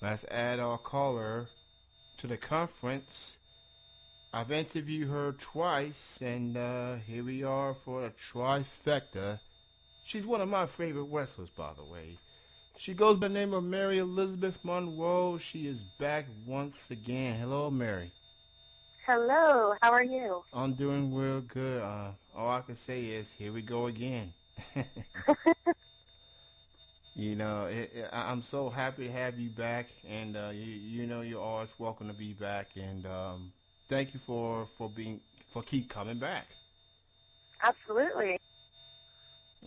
Let's add our caller to the conference. I've interviewed her twice, and here we are for a trifecta. She's one of my favorite wrestlers, by the way. She goes by the name of Mary Elizabeth Monroe. She is back once again. Hello, Mary. Hello, how are you? I'm doing real good. All I can say is, here we go again. I'm so happy to have you back, and you know you're always welcome to be back. And thank you for keep coming back. Absolutely.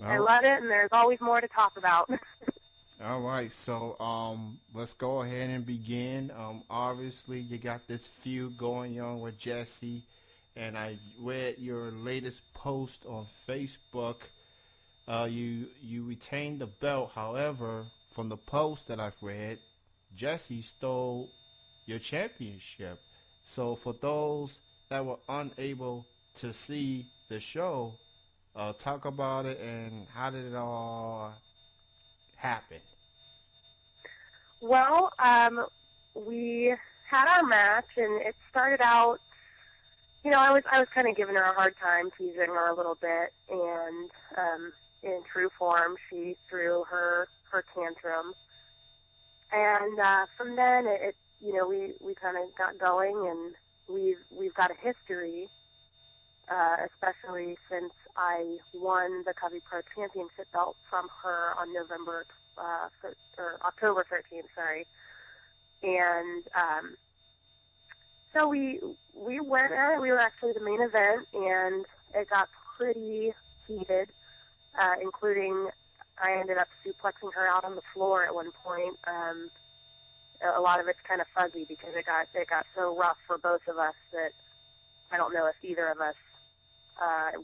I Oh, love it, and there's always more to talk about. all right, so let's go ahead and begin. Obviously, you got this feud going on with Jesse, and I read your latest post on Facebook. You retained the belt. However, from the post that I've read, Jesse stole your championship. So for those that were unable to see the show, talk about it and how did it all happen? Well, we had our match, and it started out. I was kind of giving her a hard time, teasing her a little bit, and in true form, she threw her tantrum, and from then we kind of got going, and we've got a history, especially since I won the Covey Pro Championship belt from her on or October 13th, sorry. And so we went at it. We were actually the main event, and it got pretty heated, including I ended up suplexing her out on the floor at one point. A lot of it's kind of fuzzy because it got so rough for both of us that I don't know if either of us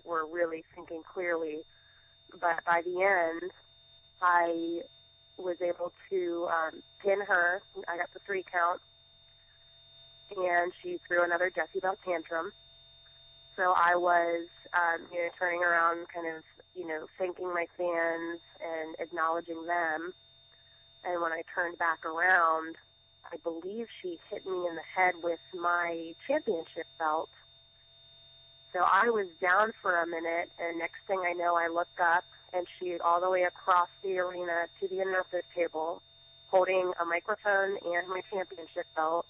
were really thinking clearly. But by the end, I was able to pin her. I got the 3 count, and she threw another Jessie Bell tantrum. So I was, turning around, kind of, thanking my fans and acknowledging them. And when I turned back around, I believe she hit me in the head with my championship belt. So I was down for a minute, and next thing I know, I looked up, and she's all the way across the arena to the announcer's table, holding a microphone and my championship belt,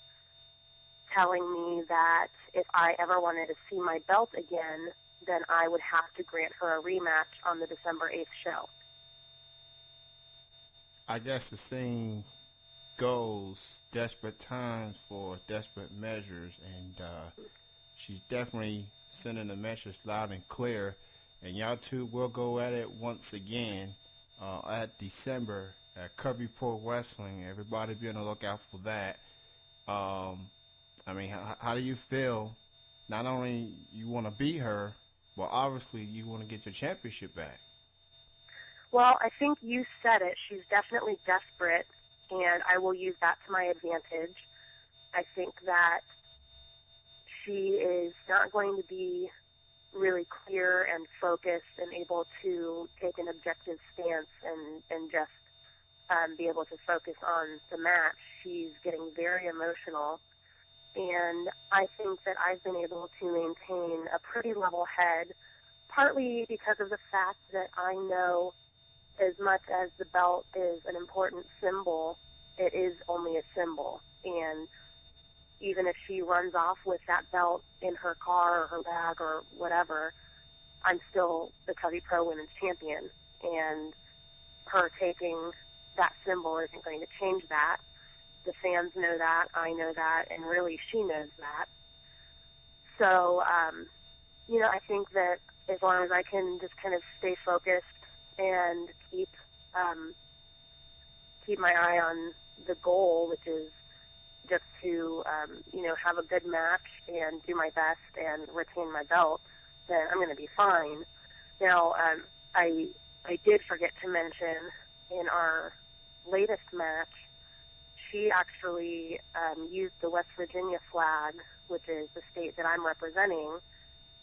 telling me that if I ever wanted to see my belt again, then I would have to grant her a rematch on the December 8th show. I guess the saying goes, desperate times for desperate measures, and she's definitely sending the message loud and clear. And y'all two will go at it once again at December at Covey Pro Wrestling. Everybody be on the lookout for that. How do you feel? Not only you want to beat her, but obviously you want to get your championship back. Well, I think you said it. She's definitely desperate, and I will use that to my advantage. I think that she is not going to be really clear and focused and able to take an objective stance and just be able to focus on the match. She's getting very emotional, and I think that I've been able to maintain a pretty level head, partly because of the fact that I know as much as the belt is an important symbol, it is only a symbol. And even if she runs off with that belt in her car or her bag or whatever, I'm still the Covey Pro Women's Champion. And her taking that symbol isn't going to change that. The fans know that, I know that, and really she knows that. So, I think that as long as I can just kind of stay focused and keep my eye on the goal, which is just to, have a good match and do my best and retain my belt, then I'm going to be fine. Now, I did forget to mention in our latest match, she actually used the West Virginia flag, which is the state that I'm representing,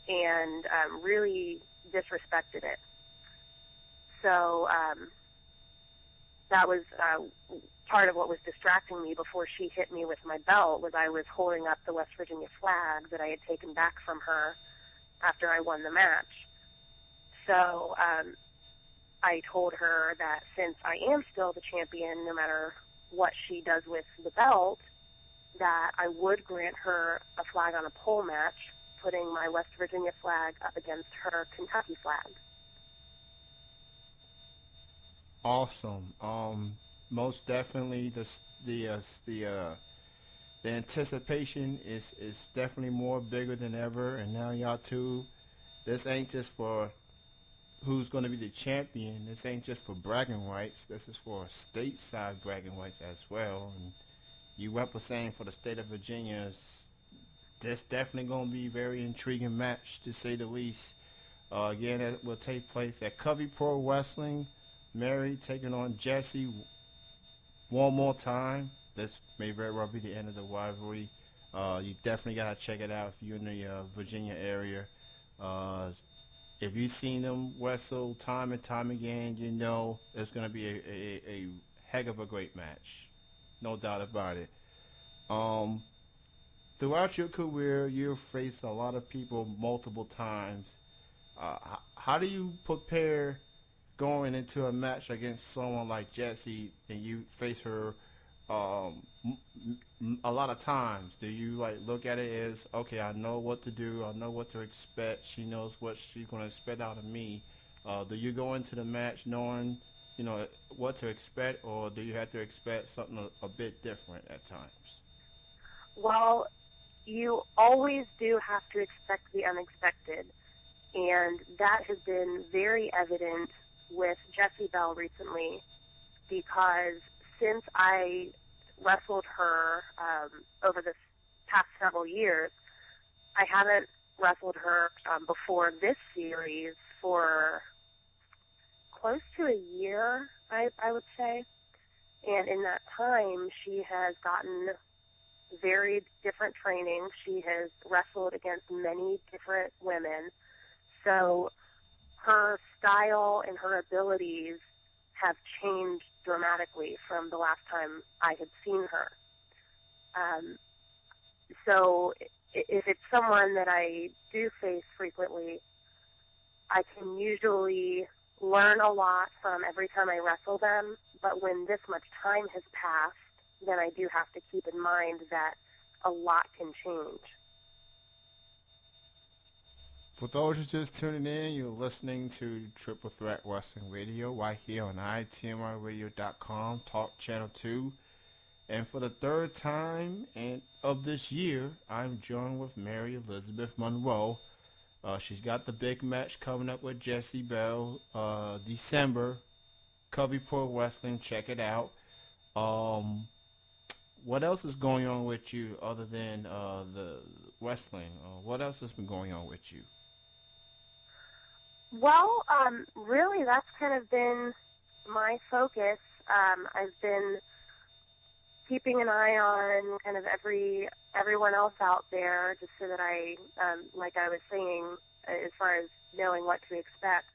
and really disrespected it. So that was part of what was distracting me before she hit me with my belt was I was holding up the West Virginia flag that I had taken back from her after I won the match. So I told her that since I am still the champion, no matter what she does with the belt, that I would grant her a flag on a pole match, putting my West Virginia flag up against her Kentucky flag. Awesome. Most definitely the anticipation is definitely more bigger than ever, and now y'all two, this ain't just for who's going to be the champion. This ain't just for bragging rights. This is for stateside bragging rights as well. And you representing for the state of Virginia is this definitely going to be a very intriguing match, to say the least. Again, it will take place at Covey Pro Wrestling. Mary taking on Jessie one more time. This may very well be the end of the rivalry. You definitely got to check it out if you're in the Virginia area. If you've seen them wrestle time and time again, you know it's going to be a heck of a great match. No doubt about it. Throughout your career, you've faced a lot of people multiple times. How do you prepare going into a match against someone like Jessie and you face her a lot of times? Do you like look at it as, okay, I know what to do, I know what to expect, she knows what she's going to expect out of me? Do you go into the match knowing, you know, what to expect, or do you have to expect something a bit different at times? Well, you always do have to expect the unexpected, and that has been very evident with Jessie Bell recently, because since I wrestled her over the past several years, I haven't wrestled her before this series for close to a year, I would say. And in that time, she has gotten very different training. She has wrestled against many different women. So her style and her abilities have changed dramatically from the last time I had seen her. So if it's someone that I do face frequently, I can usually learn a lot from every time I wrestle them, but when this much time has passed, then I do have to keep in mind that a lot can change. For those who just tuning in, you're listening to Triple Threat Wrestling Radio right here on itmradio.com, Talk Channel 2. And for the third time of this year, I'm joined with Mary Elizabeth Monroe. She's got the big match coming up with Jessie Bell, December, Covey Pro Wrestling. Check it out. What else is going on with you other than the wrestling? What else has been going on with you? Well, really, that's kind of been my focus. I've been keeping an eye on kind of everyone else out there, just so that I, like I was saying, as far as knowing what to expect,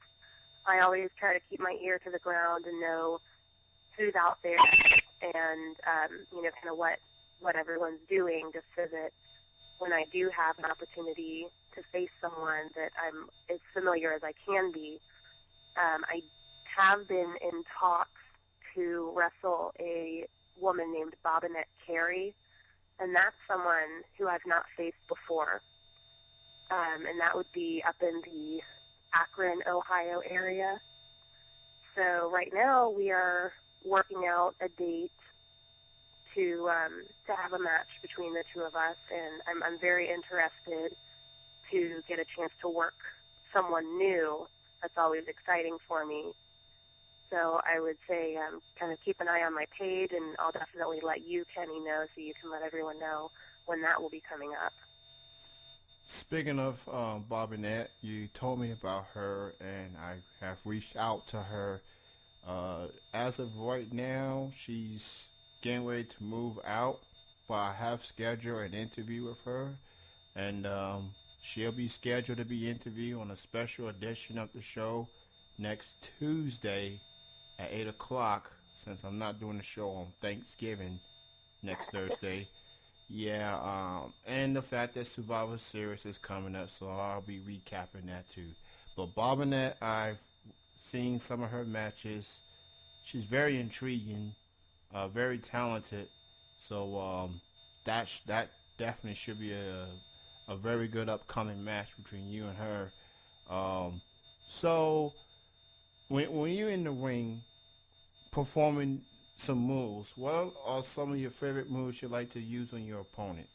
I always try to keep my ear to the ground and know who's out there and, kind of what everyone's doing, just so that when I do have an opportunity to face someone that I'm as familiar as I can be. I have been in talks to wrestle a woman named Bobinette Carey, and that's someone who I've not faced before. And that would be up in the Akron, Ohio area. So right now we are working out a date to have a match between the two of us, and I'm very interested to get a chance to work someone new. That's always exciting for me. So I would say kind of keep an eye on my page, and I'll definitely let you, Kenny, know so you can let everyone know when that will be coming up. Speaking of Bobinette, you told me about her, and I have reached out to her. As of right now, she's getting ready to move out, but I have scheduled an interview with her, and she'll be scheduled to be interviewed on a special edition of the show next Tuesday at 8 o'clock. since I'm not doing the show on Thanksgiving next Thursday. Yeah, and the fact that Survivor Series is coming up, so I'll be recapping that too. But Bobinette, I've seen some of her matches. She's very intriguing, very talented. So that definitely should be a very good upcoming match between you and her. Um, so when you're in the ring performing some moves, what are some of your favorite moves you like to use on your opponents?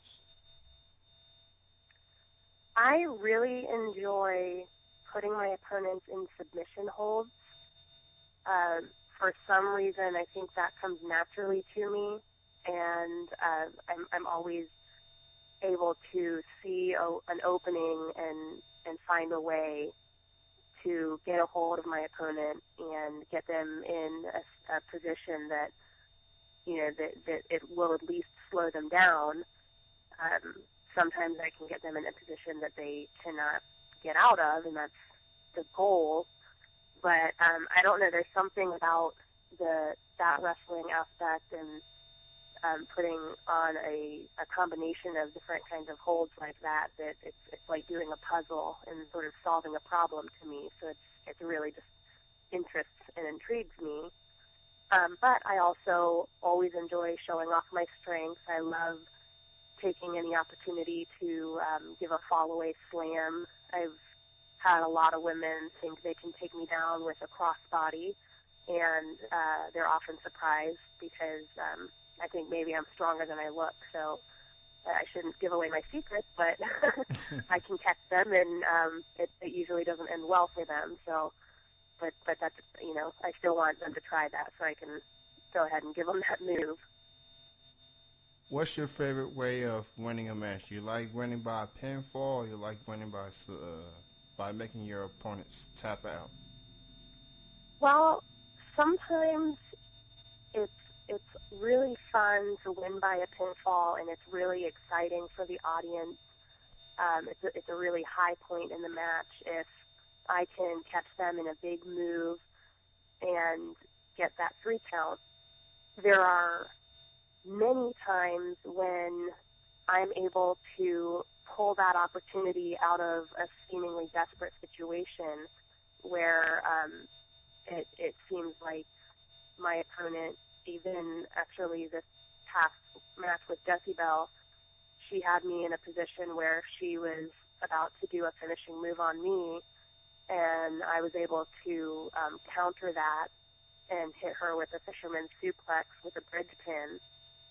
I really enjoy putting my opponents in submission holds. For some reason, I think that comes naturally to me, and I'm always able to see an opening and find a way to get a hold of my opponent and get them in a position that, that it will at least slow them down. Sometimes I can get them in a position that they cannot get out of, and that's the goal. But I don't know. There's something about that wrestling aspect and putting on a combination of different kinds of holds like that it's like doing a puzzle and sort of solving a problem to me. So it really just interests and intrigues me. But I also always enjoy showing off my strengths. I love taking any opportunity to give a fall-away slam. I've had a lot of women think they can take me down with a crossbody, and they're often surprised because I think maybe I'm stronger than I look. So I shouldn't give away my secrets, but I can catch them, and it usually doesn't end well for them. So, but that's, I still want them to try that, so I can go ahead and give them that move. What's your favorite way of winning a match? You like winning by a pinfall, or you like winning by making your opponents tap out? Well, sometimes it's really fun to win by a pinfall, and it's really exciting for the audience. It's a really high point in the match if I can catch them in a big move and get that 3 count. There are many times when I'm able to pull that opportunity out of a seemingly desperate situation where it seems like my opponent, even actually this past match with Decibel, she had me in a position where she was about to do a finishing move on me, and I was able to counter that and hit her with a fisherman suplex with a bridge pin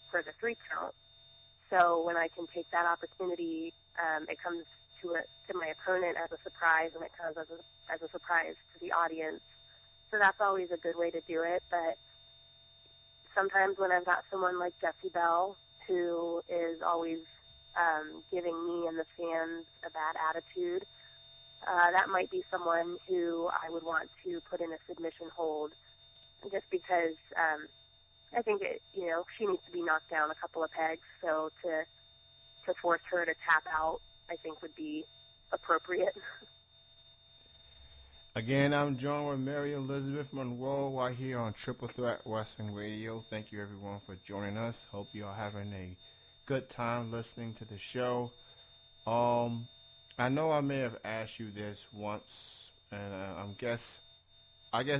for the 3 count. So when I can take that opportunity, it comes to my opponent as a surprise, and it comes as a surprise to the audience. So that's always a good way to do it. But sometimes when I've got someone like Decibel, who is always giving me and the fans a bad attitude, that might be someone who I would want to put in a submission hold, just because I think she needs to be knocked down a couple of pegs. So to force her to tap out, I think would be appropriate. Again, I'm joined with Mary Elizabeth Monroe right here on Triple Threat Wrestling Radio. Thank you, everyone, for joining us. Hope you are having a good time listening to the show. I know I may have asked you this once, and I guess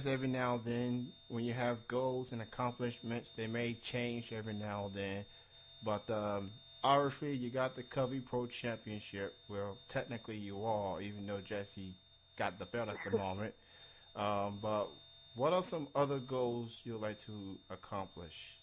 every now and then when you have goals and accomplishments, they may change every now and then. But obviously, you got the Covey Pro Championship. Well, technically you are, even though Jesse got the belt at the moment. But what are some other goals you'd like to accomplish?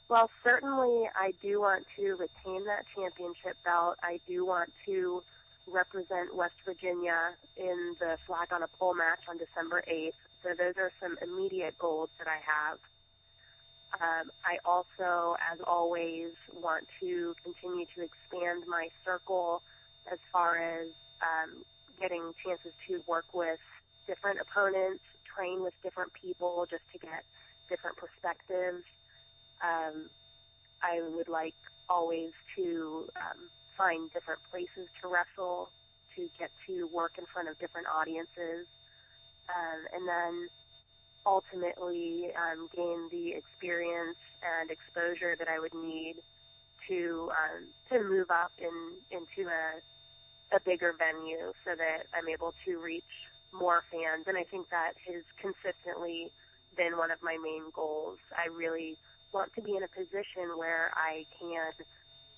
Well, certainly I do want to retain that championship belt. I do want to represent West Virginia in the Flag on a Pole match on December 8th. So those are some immediate goals that I have. I also, as always, want to continue to expand my circle as far as getting chances to work with different opponents, train with different people just to get different perspectives. I would like always to find different places to wrestle, to get to work in front of different audiences. And then ultimately gain the experience and exposure that I would need to move up into a bigger venue so that I'm able to reach more fans. And I think that has consistently been one of my main goals. I really want to be in a position where I can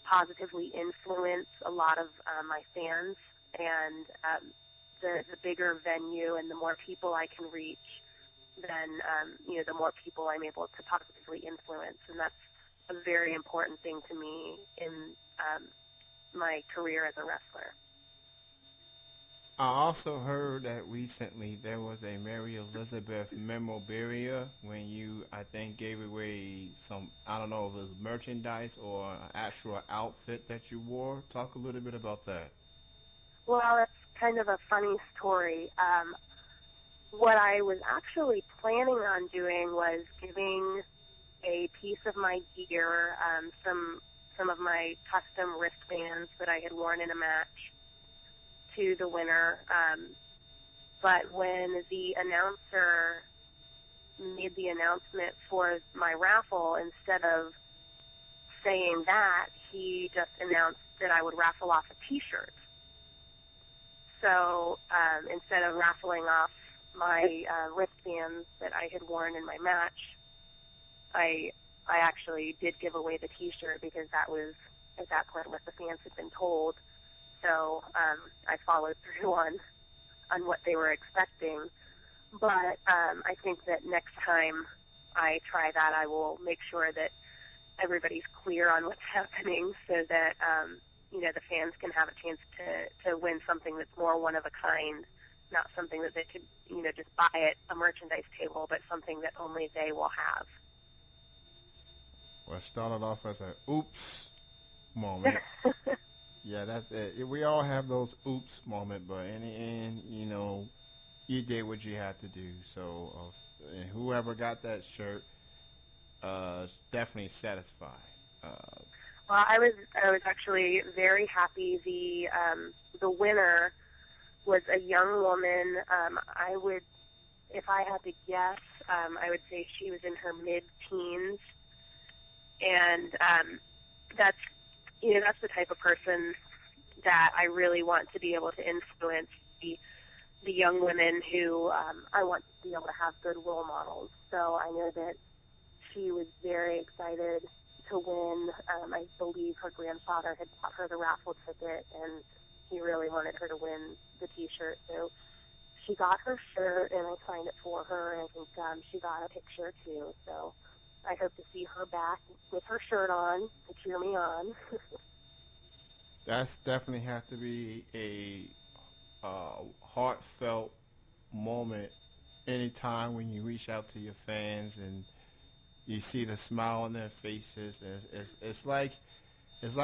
positively influence a lot of my fans, and the bigger venue and the more people I can reach, then the more people I'm able to positively influence, and that's a very important thing to me in my career as a wrestler. I also heard that recently there was a Mary Elizabeth memorabilia when you, I think, gave away some, I don't know if it was merchandise or an actual outfit that you wore. Talk a little bit about that. Well, it's kind of a funny story. What I was actually planning on doing was giving a piece of my gear, some of my custom wristbands that I had worn in a match, to the winner. But when the announcer made the announcement for my raffle, instead of saying that, he just announced that I would raffle off a T-shirt. So instead of raffling off my wristbands that I had worn in my match, I actually did give away the T-shirt because that was, at that point, what the fans had been told. So I followed through on what they were expecting. But I think that next time I try that, I will make sure that everybody's clear on what's happening so that, the fans can have a chance to win something that's more one of a kind, not something that they could, just buy at a merchandise table, but something that only they will have. Well, it started off as a oops moment. Yeah, that's it. We all have those oops moment, but in the end, you did what you had to do. So, and whoever got that shirt, definitely satisfied. Well, I was actually very happy. The winner was a young woman. I would, if I had to guess, I would say she was in her mid-teens, and that's the type of person that I really want to be able to influence, the young women who I want to be able to have good role models. So I know that she was very excited to win. I believe her grandfather had bought her the raffle ticket, and he really wanted her to win the T-shirt. So she got her shirt, and I signed it for her, and I think she got a picture too. So I hope to see her back with her shirt on to cheer me on. That's definitely have to be a heartfelt moment anytime when you reach out to your fans and you see the smile on their faces. It's like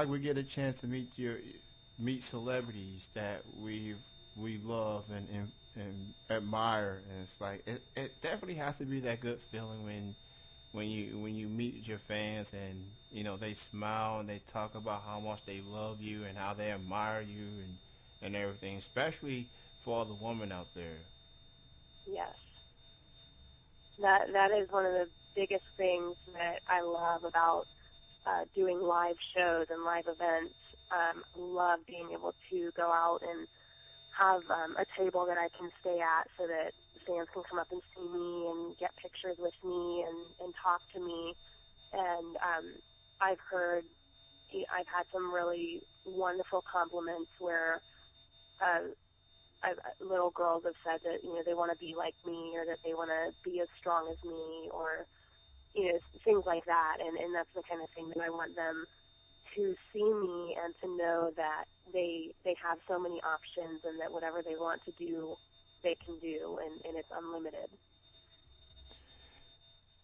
we get a chance to meet celebrities that we love and admire, and it's like it definitely has to be that good feeling when you meet your fans and they smile and they talk about how much they love you and how they admire you and everything, especially for all the women out there. Yes. That is one of the biggest things that I love about doing live shows and live events. I love being able to go out and have a table that I can stay at so that fans can come up and see me and get pictures with me and talk to me. And I've had some really wonderful compliments where little girls have said that they want to be like me, or that they want to be as strong as me, or things like that. And that's the kind of thing that I want them to see me and to know that they have so many options, and that whatever they want to do, they can do, and it's unlimited.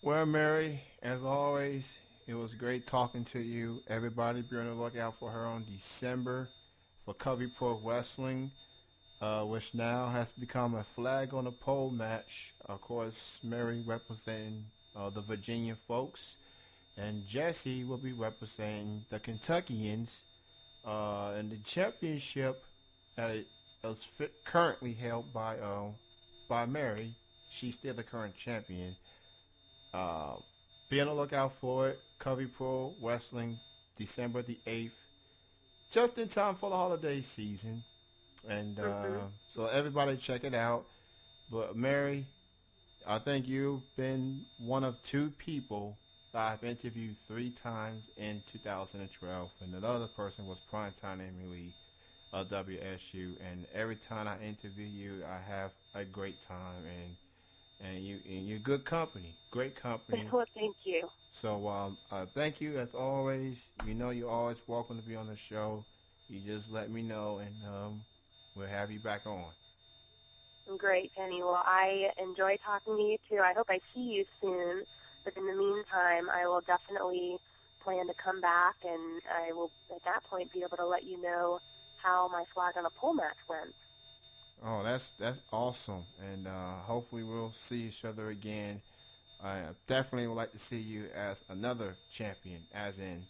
Well, Mary, as always, it was great talking to you. Everybody be on the lookout for her on December for Covey Pro Wrestling, which now has become a flag on the pole match. Of course, Mary representing the Virginia folks, and Jesse will be representing the Kentuckians in the championship that is currently held by Mary she's still the current champion. Uh, be on the lookout for it. Covey Pro Wrestling, December the 8th. Just in time for the holiday season. And so everybody check it out. But Mary, I think you've been one of two people that I've interviewed 3 times in 2012. And the other person was Primetime Emily of WSU. And every time I interview you, I have a great time. And you're good company, great company. Well, thank you. So thank you as always. You know you're always welcome to be on the show. You just let me know, and we'll have you back on. Great, Penny. Well, I enjoy talking to you, too. I hope I see you soon. But in the meantime, I will definitely plan to come back, and I will, at that point, be able to let you know how my flag on a pole match went. Oh, that's awesome, and hopefully we'll see each other again. I definitely would like to see you as another champion, as in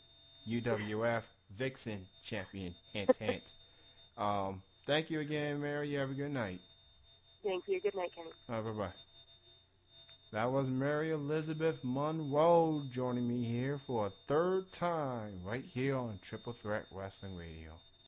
UWF Vixen champion. Hint, hint. Thank you again, Mary. You have a good night. Thank you. Good night, Kenny. All right, bye-bye. That was Mary Elizabeth Monroe joining me here for a third time right here on Triple Threat Wrestling Radio.